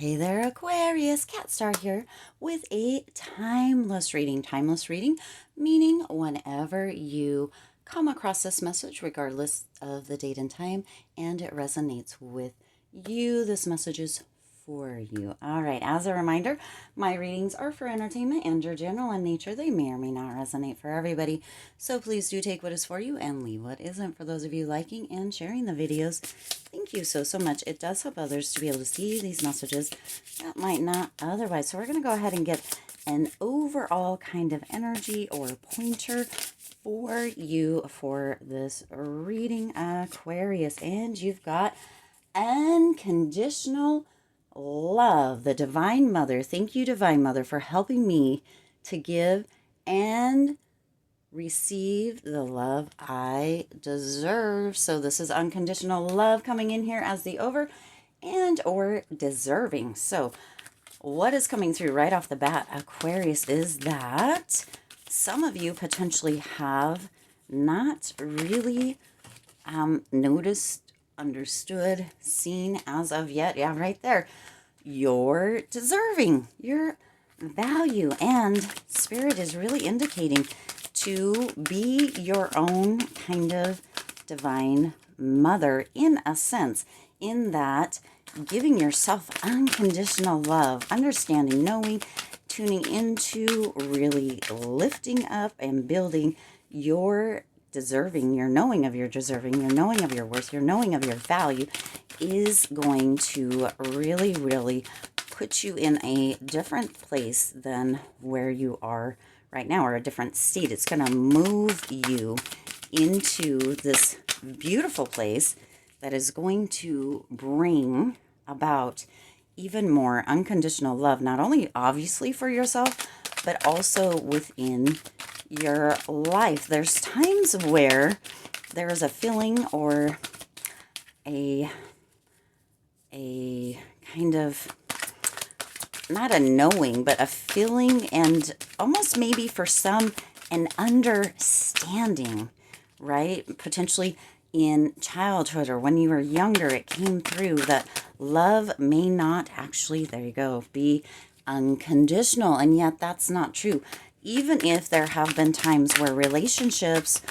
Hey there, Aquarius. Cat Star here with a timeless reading. Timeless reading meaning whenever you come across this message, regardless of the date and time, and it resonates with you, this message is for you. All right, as a reminder, my readings are for entertainment and are general in nature. They may or may not resonate for everybody. So please do take what is for you and leave what isn't. For those of you liking and sharing the videos, thank you so much. It does help others to be able to see these messages that might not otherwise. So we're going to go ahead and get an overall kind of energy or pointer for you for this reading, Aquarius. And you've got unconditional love, the Divine Mother. Thank you, Divine Mother, for helping me to give and receive the love I deserve. So this is unconditional love coming in here as the over and or deserving. So what is coming through right off the bat, Aquarius, is that some of you potentially have not really noticed, understood, seen as of yet. Yeah, right there. You're deserving, your value, and Spirit is really indicating to be your own kind of divine mother in a sense, in that giving yourself unconditional love, understanding, knowing, tuning into, really lifting up and building your deserving, your knowing of your deserving, your knowing of your worth, your knowing of your value is going to really, really put you in a different place than where you are right now, or a different state. It's going to move you into this beautiful place that is going to bring about even more unconditional love, not only obviously for yourself, but also within your life. There's times where there is a feeling or a kind of, not a knowing, but a feeling, and almost maybe for some an understanding, right? Potentially in childhood or when you were younger, it came through that love may not actually, there you go, be unconditional. And yet that's not true. Even if there have been times where relationships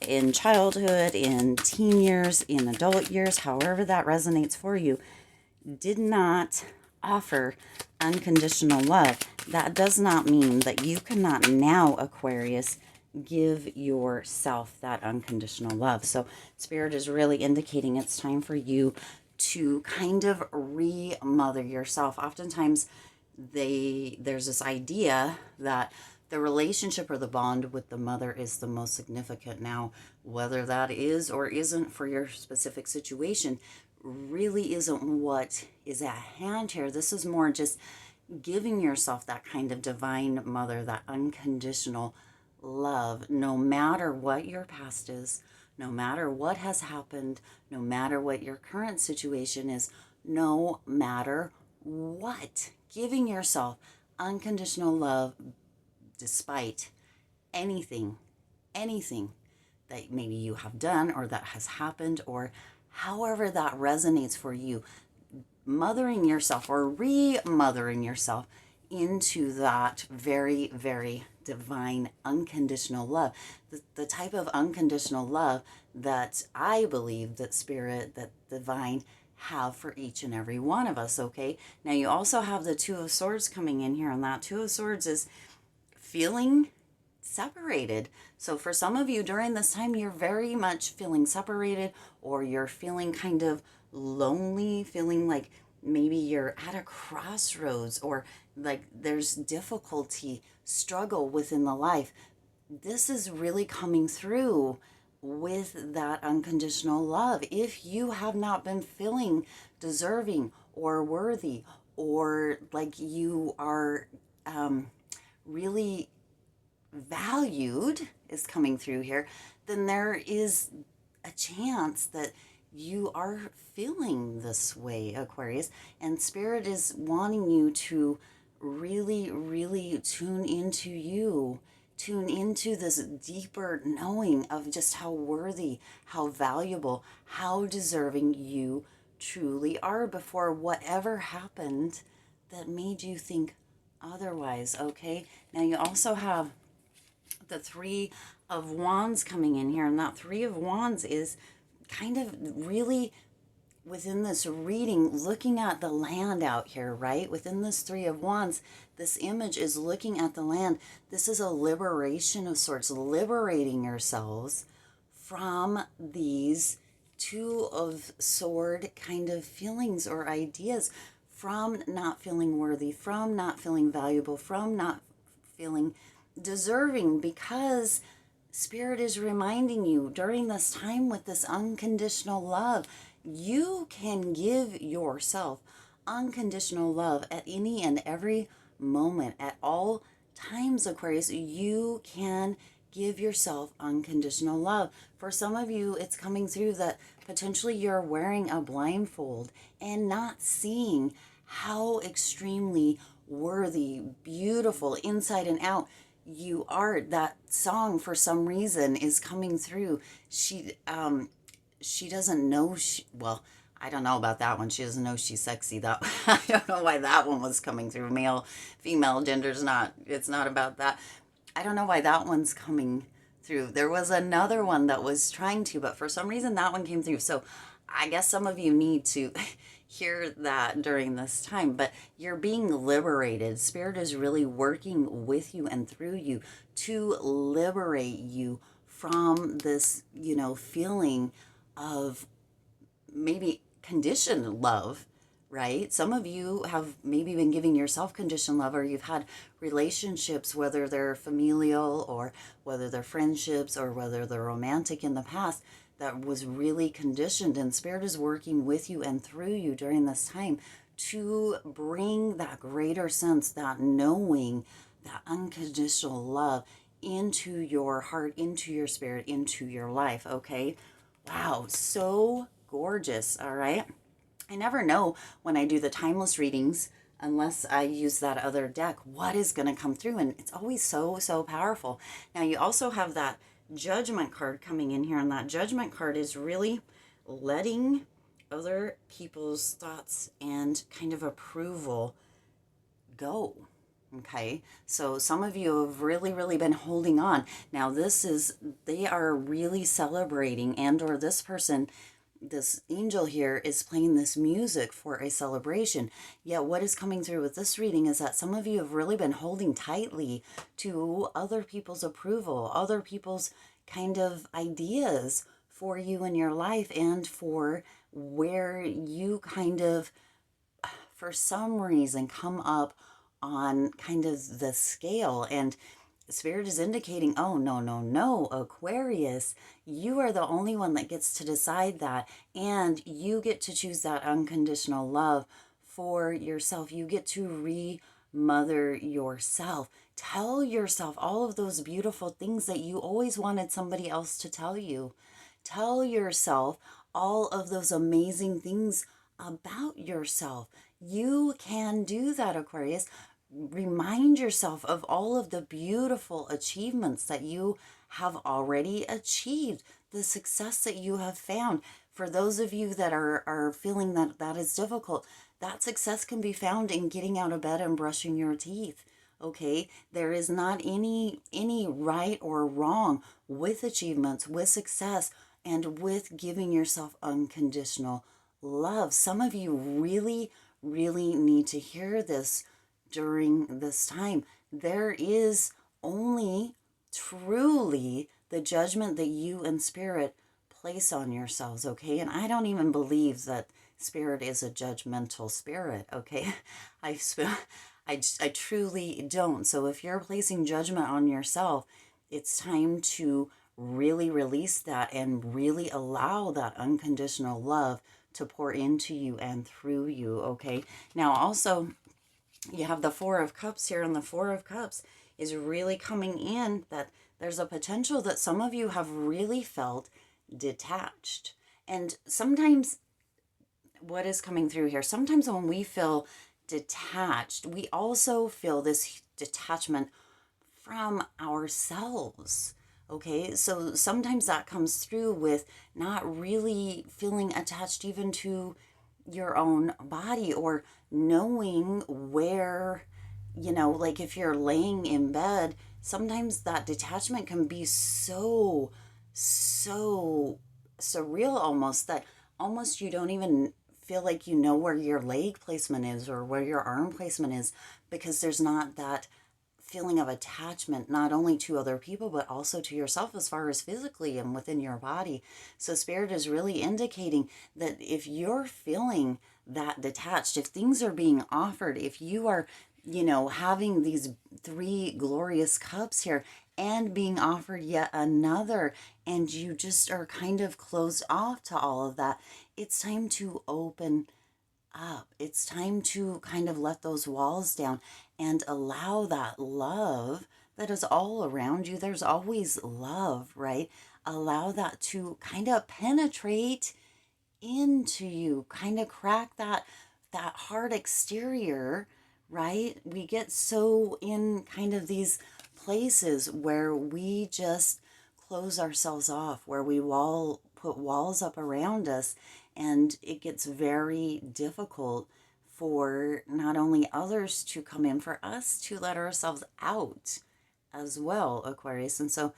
in childhood, in teen years, in adult years, however that resonates for you, did not offer unconditional love, that does not mean that you cannot now, Aquarius, give yourself that unconditional love. So Spirit is really indicating it's time for you to kind of re-mother yourself. Oftentimes there's this idea that the relationship or the bond with the mother is the most significant. Now, whether that is or isn't for your specific situation really isn't what is at hand here. This is more just giving yourself that kind of divine mother, that unconditional love, no matter what your past is, no matter what has happened, no matter what your current situation is, no matter what. Giving yourself unconditional love despite anything that maybe you have done or that has happened, or however that resonates for you. Mothering yourself or re-mothering yourself into that very, very divine unconditional love. The type of unconditional love that I believe that Spirit, that divine, have for each and every one of us, okay? Now you also have the Two of Swords coming in here, and that Two of Swords is feeling separated. So for some of you during this time, you're very much feeling separated, or you're feeling kind of lonely, feeling like maybe you're at a crossroads, or like there's difficulty, struggle within the life. This is really coming through with that unconditional love. If you have not been feeling deserving or worthy, or like you are really valued is coming through here, then there is a chance that you are feeling this way, Aquarius, and Spirit is wanting you to really, really tune into you, tune into this deeper knowing of just how worthy, how valuable, how deserving you truly are before whatever happened that made you think otherwise, okay? Now you also have the Three of Wands coming in here, and that Three of Wands is kind of really within this reading, looking at the land out here, right? Within this Three of Wands, this image is looking at the land. This is a liberation of sorts, liberating yourselves from these Two of Sword kind of feelings or ideas, from not feeling worthy, from not feeling valuable, from not feeling deserving, because Spirit is reminding you during this time with this unconditional love, you can give yourself unconditional love at any and every moment, at all times, Aquarius. You can give yourself unconditional love. For some of you, it's coming through that potentially you're wearing a blindfold and not seeing how extremely worthy, beautiful, inside and out you are. That song, for some reason, is coming through. She doesn't know well, I don't know about that one. She doesn't know she's sexy. That I don't know why that one was coming through. Male, female, gender's not, it's not about that. I don't know why that one's coming through. There was another one that was trying to, but for some reason that one came through. So I guess some of you need to hear that during this time, but you're being liberated. Spirit is really working with you and through you to liberate you from this, feeling of maybe conditioned love, right? Some of you have maybe been giving yourself conditioned love, or you've had relationships, whether they're familial or whether they're friendships or whether they're romantic in the past, that was really conditioned. And Spirit is working with you and through you during this time to bring that greater sense, that knowing, that unconditional love into your heart, into your spirit, into your life, okay? Wow, so gorgeous, all right? I never know when I do the timeless readings, unless I use that other deck, what is going to come through. And it's always so, so powerful. Now, you also have that Judgment card coming in here, and that Judgment card is really letting other people's thoughts and kind of approval go. Okay, so some of you have really, really been holding on. Now, they are really celebrating, and or this person, this angel here, is playing this music for a celebration. Yet what is coming through with this reading is that some of you have really been holding tightly to other people's approval, other people's kind of ideas for you in your life, and for where you kind of, for some reason, come up on kind of the scale. And Spirit is indicating, oh, no, no, no, Aquarius, you are the only one that gets to decide that. And you get to choose that unconditional love for yourself. You get to re-mother yourself. Tell yourself all of those beautiful things that you always wanted somebody else to tell you. Tell yourself all of those amazing things about yourself. You can do that, Aquarius. Remind yourself of all of the beautiful achievements that you have already achieved, the success that you have found. For those of you that are feeling that that is difficult, that success can be found in getting out of bed and brushing your teeth. Okay, there is not any right or wrong with achievements, with success, and with giving yourself unconditional love. Some of you really, really need to hear this during this time. There is only truly the judgment that you and Spirit place on yourselves, okay? And I don't even believe that Spirit is a judgmental spirit, okay? I truly don't. So if you're placing judgment on yourself, it's time to really release that and really allow that unconditional love to pour into you and through you, okay? Now, also, you have the Four of Cups here, and the Four of Cups is really coming in that there's a potential that some of you have really felt detached. And sometimes what is coming through here, sometimes when we feel detached, we also feel this detachment from ourselves. Okay, so sometimes that comes through with not really feeling attached even to your own body, or knowing where, like if you're laying in bed, sometimes that detachment can be so surreal almost, that almost you don't even feel like you know where your leg placement is or where your arm placement is, because there's not that feeling of attachment, not only to other people but also to yourself, as far as physically and within your body. So spirit is really indicating that if you're feeling that detached, if things are being offered, if you are, having these three glorious cups here and being offered yet another, and you just are kind of closed off to all of that, it's time to open up. It's time to kind of let those walls down and allow that love that is all around you. There's always love, right? Allow that to kind of penetrate into you, kind of crack that hard exterior, right? We get so in kind of these places where we just close ourselves off, where we put walls up around us, and it gets very difficult for not only others to come in, for us to let ourselves out as well, Aquarius. And so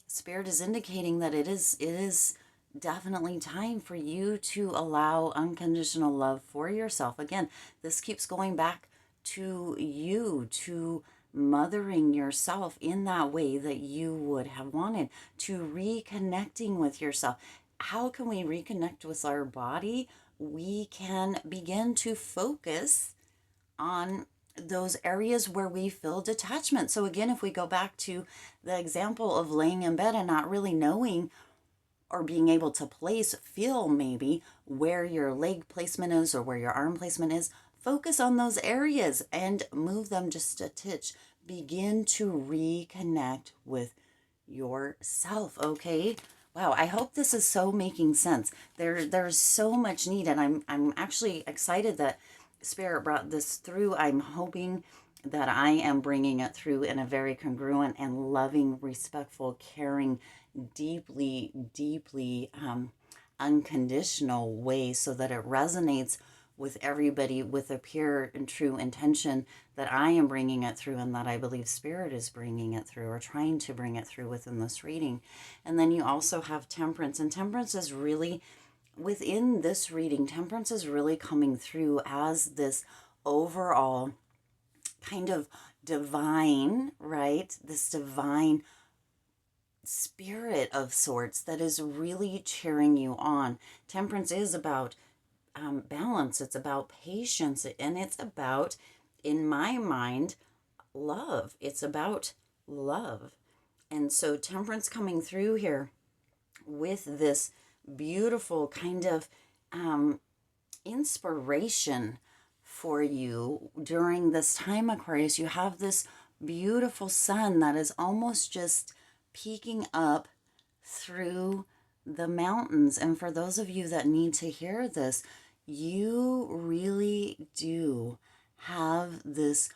spirit is indicating that it is definitely time for you to allow unconditional love for yourself. Again, this keeps going back to you, to mothering yourself in that way that you would have wanted, to reconnecting with yourself. How can we reconnect with our body? We can begin to focus on those areas where we feel detachment. So again, if we go back to the example of laying in bed and not really knowing or being able to feel maybe where your leg placement is or where your arm placement is, focus on those areas and move them just a titch. Begin to reconnect with yourself, okay? Wow, I hope this is so making sense. There's so much need, and I'm actually excited that Spirit brought this through. I'm hoping that I am bringing it through in a very congruent and loving, respectful, caring, deeply unconditional way, so that it resonates with everybody with a pure and true intention that I am bringing it through, and that I believe Spirit is bringing it through, or trying to bring it through within this reading. And then you also have Temperance, and Temperance is really, within this reading, Temperance is really coming through as this overall kind of divine, right? This divine spirit of sorts that is really cheering you on. Temperance is about balance, it's about patience, and it's about, in my mind, love. It's about love. And so Temperance coming through here with this beautiful kind of inspiration for you during this time, Aquarius. You have this beautiful sun that is almost just peeking up through the mountains. And for those of you that need to hear this, you really do have this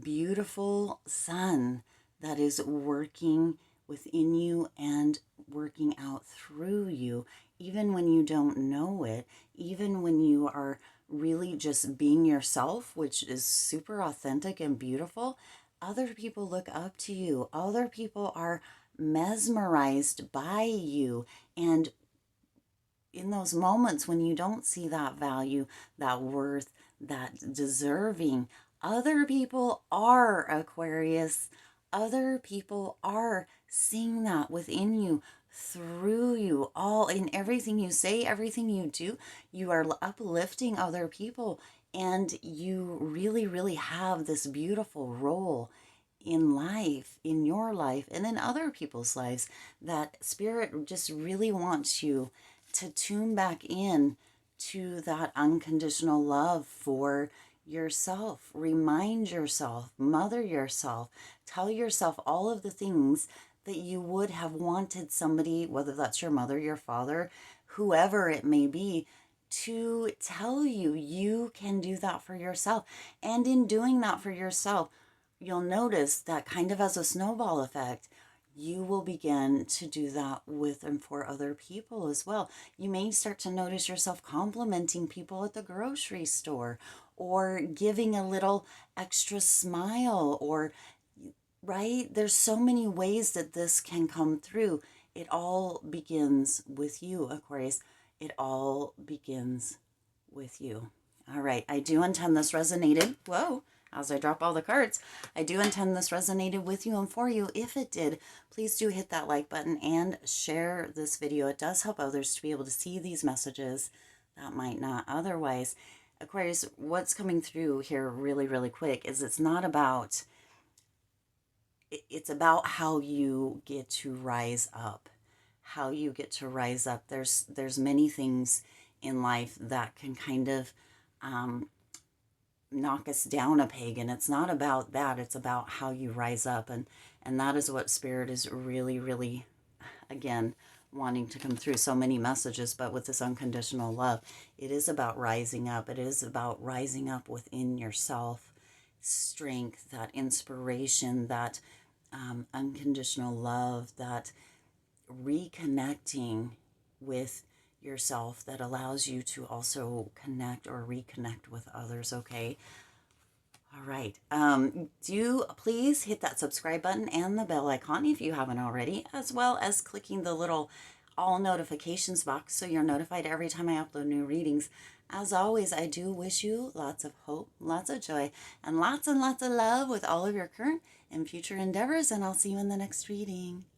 beautiful sun that is working within you and working out through you, even when you don't know it, even when you are really just being yourself, which is super authentic and beautiful. Other people look up to you. Other people are mesmerized by you. And in those moments when you don't see that value, that worth, that deserving, other people are, Aquarius. Other people are seeing that within you, through you, all in everything you say, everything you do. You are uplifting other people, and you really have this beautiful role in life, in your life, and in other people's lives, that Spirit just really wants you to tune back in to that unconditional love for yourself. Remind yourself, mother yourself, tell yourself all of the things that you would have wanted somebody, whether that's your mother, your father, whoever it may be, to tell you. You can do that for yourself. And in doing that for yourself, you'll notice that kind of as a snowball effect, you will begin to do that with and for other people as well. You may start to notice yourself complimenting people at the grocery store, or giving a little extra smile, or, right? There's so many ways that this can come through. It all begins with you, Aquarius. It all begins with you. All right, I do intend this resonated. Whoa, as I drop all the cards, I do intend this resonated with you and for you. If it did, please do hit that like button and share this video. It does help others to be able to see these messages that might not otherwise. Aquarius, what's coming through here really, really quick is it's not about, it's about how you get to rise up. How you get to rise up. There's many things in life that can kind of knock us down a peg, and it's not about that. It's about how you rise up, and that is what Spirit is really, really, again, wanting to come through. So many messages, but with this unconditional love, it is about rising up. It is about rising up within yourself, strength, that inspiration, that unconditional love, that reconnecting with yourself that allows you to also connect or reconnect with others. Okay. All right. Do please hit that subscribe button and the bell icon if you haven't already, as well as clicking the little all notifications box so you're notified every time I upload new readings. As always, I do wish you lots of hope, lots of joy, and lots of love with all of your current and future endeavors, and I'll see you in the next reading.